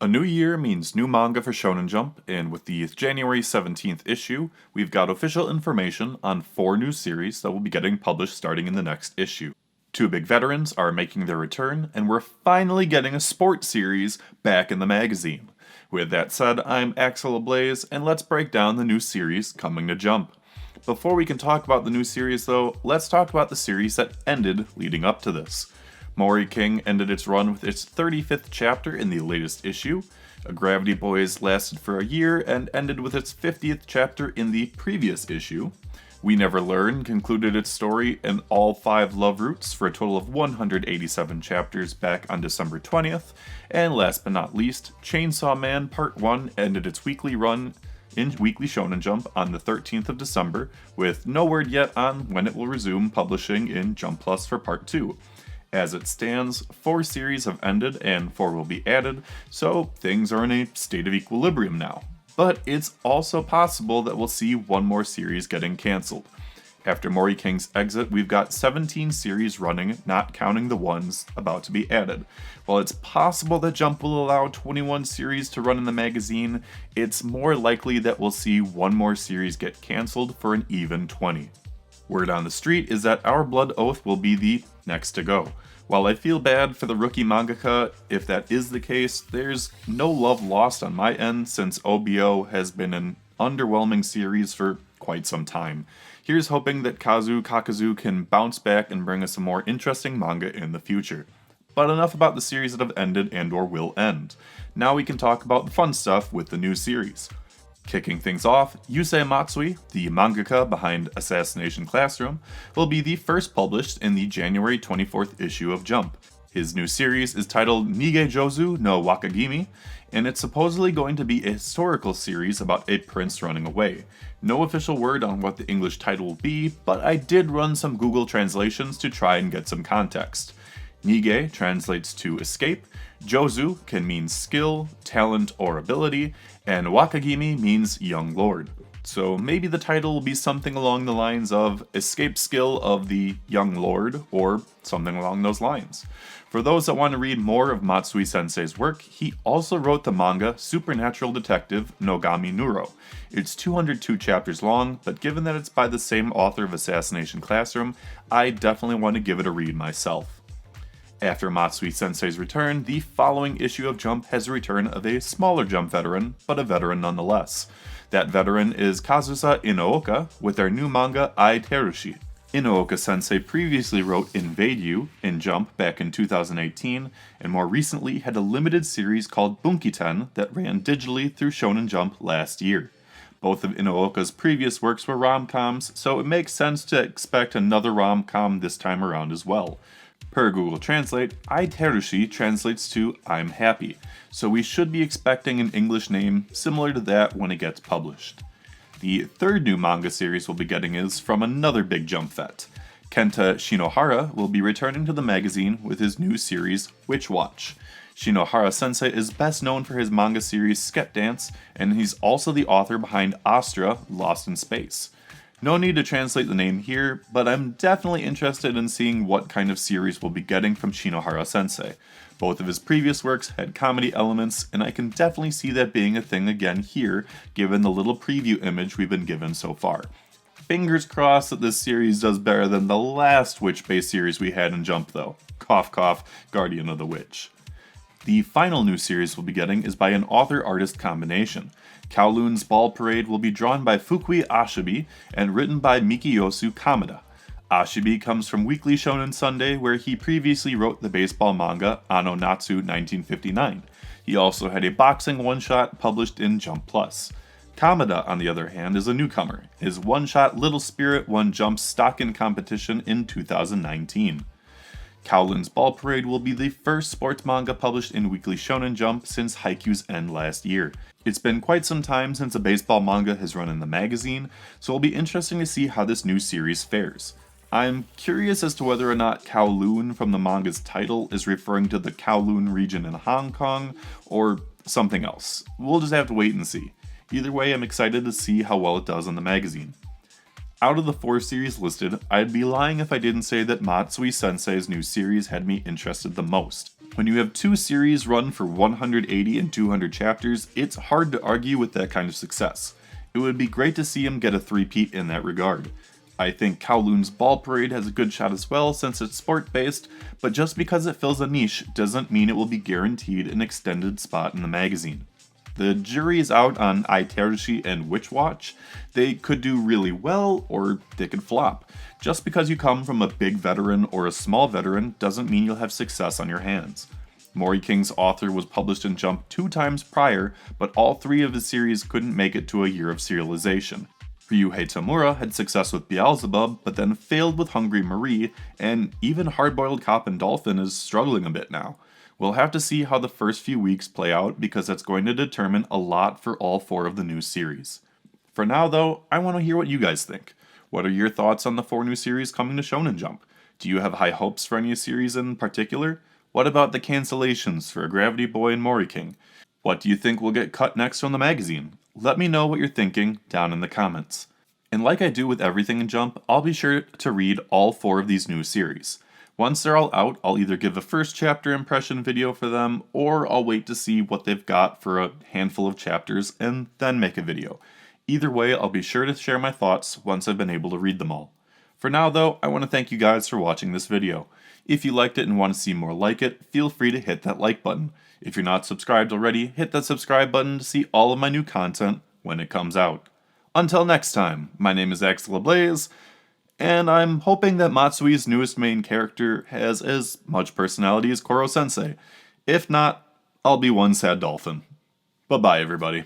A new year means new manga for Shonen Jump, and with the January 17th issue, we've got official information on 4 new series that will be getting published starting in the next issue. 2 big veterans are making their return, and we're finally getting a sports series back in the magazine. With that said, I'm Axel Ablaze, and let's break down the new series coming to Jump. Before we can talk about the new series though, let's talk about the series that ended leading up to this. Mori King ended its run with its 35th chapter in the latest issue. A Gravity Boys lasted for a year and ended with its 50th chapter in the previous issue. We Never Learn concluded its story in all 5 love roots for a total of 187 chapters back on December 20th. And last but not least, Chainsaw Man Part 1 ended its weekly run in Weekly Shonen Jump on the 13th of December, with no word yet on when it will resume publishing in Jump Plus for Part 2. As it stands, 4 series have ended and 4 will be added, so things are in a state of equilibrium now. But it's also possible that we'll see one more series getting cancelled. After Mori King's exit, we've got 17 series running, not counting the ones about to be added. While it's possible that Jump will allow 21 series to run in the magazine, it's more likely that we'll see one more series get cancelled for an even 20. Word on the street is that Our Blood Oath will be the next to go. While I feel bad for the rookie mangaka, if that is the case, there's no love lost on my end since OBO has been an underwhelming series for quite some time. Here's hoping that Kazu Kakazu can bounce back and bring us a more interesting manga in the future. But enough about the series that have ended and or will end. Now we can talk about the fun stuff with the new series. Kicking things off, Yusei Matsui, the mangaka behind Assassination Classroom, will be the first published in the January 24th issue of Jump. His new series is titled Nige Jozu no Wakagimi, and it's supposedly going to be a historical series about a prince running away. No official word on what the English title will be, but I did run some Google translations to try and get some context. Nige translates to escape, Jozu can mean skill, talent, or ability, and Wakagimi means young lord. So maybe the title will be something along the lines of Escape Skill of the Young Lord, or something along those lines. For those that want to read more of Matsui Sensei's work, he also wrote the manga Supernatural Detective Nogami Nuro. It's 202 chapters long, but given that it's by the same author of Assassination Classroom, I definitely want to give it a read myself. After Matsui Sensei's return, the following issue of Jump has a return of a smaller Jump veteran, but a veteran nonetheless. That veteran is Kazusa Inooka with their new manga Ai Terushi. Inooka Sensei previously wrote Invade You in Jump back in 2018, and more recently had a limited series called Bunkiten that ran digitally through Shonen Jump last year. Both of Inooka's previous works were rom-coms, so it makes sense to expect another rom-com this time around as well. Per Google Translate, Ai Terushi translates to I'm happy, so we should be expecting an English name similar to that when it gets published. The third new manga series we'll be getting is from another big Jump vet. Kenta Shinohara will be returning to the magazine with his new series, Witch Watch. Shinohara Sensei is best known for his manga series Sket Dance, and he's also the author behind Astra, Lost in Space. No need to translate the name here, but I'm definitely interested in seeing what kind of series we'll be getting from Shinohara Sensei. Both of his previous works had comedy elements, and I can definitely see that being a thing again here, given the little preview image we've been given so far. Fingers crossed that this series does better than the last witch-based series we had in Jump though. Cough cough, Guardian of the Witch. The final new series we'll be getting is by an author-artist combination. Kowloon's Ball Parade will be drawn by Fukui Ashibi and written by Mikiyosu Kameda. Ashibi comes from Weekly Shonen Sunday, where he previously wrote the baseball manga Ano Natsu 1959. He also had a boxing one-shot published in Jump Plus. Kameda, on the other hand, is a newcomer. His one-shot Little Spirit won Jump's Stockin' competition in 2019. Kowloon's Ball Parade will be the first sports manga published in Weekly Shonen Jump since Haikyuu's end last year. It's been quite some time since a baseball manga has run in the magazine, so it'll be interesting to see how this new series fares. I'm curious as to whether or not Kowloon from the manga's title is referring to the Kowloon region in Hong Kong, or something else. We'll just have to wait and see. Either way, I'm excited to see how well it does in the magazine. Out of the 4 series listed, I'd be lying if I didn't say that Matsui Sensei's new series had me interested the most. When you have two series run for 180 and 200 chapters, it's hard to argue with that kind of success. It would be great to see him get a three-peat in that regard. I think Kowloon's Ball Parade has a good shot as well since it's sport-based, but just because it fills a niche doesn't mean it will be guaranteed an extended spot in the magazine. The jury is out on Aiterushi and Witch Watch. They could do really well, or they could flop. Just because you come from a big veteran or a small veteran doesn't mean you'll have success on your hands. Mori King's author was published in Jump 2 times prior, but all 3 of his series couldn't make it to a year of serialization. Ryuhei Tamura had success with Beelzebub, but then failed with Hungry Marie, and even Hardboiled Cop and Dolphin is struggling a bit now. We'll have to see how the first few weeks play out because that's going to determine a lot for all 4 of the new series. For now though, I want to hear what you guys think. What are your thoughts on the 4 new series coming to Shonen Jump? Do you have high hopes for any series in particular? What about the cancellations for Gravity Boy and Mori King? What do you think will get cut next from the magazine? Let me know what you're thinking down in the comments. And like I do with everything in Jump, I'll be sure to read all 4 of these new series. Once they're all out, I'll either give a first chapter impression video for them, or I'll wait to see what they've got for a handful of chapters and then make a video. Either way, I'll be sure to share my thoughts once I've been able to read them all. For now though, I want to thank you guys for watching this video. If you liked it and want to see more like it, feel free to hit that like button. If you're not subscribed already, hit that subscribe button to see all of my new content when it comes out. Until next time, my name is Axel Ablaze, and I'm hoping that Matsui's newest main character has as much personality as Koro-sensei. If not, I'll be one sad dolphin. Bye-bye, everybody.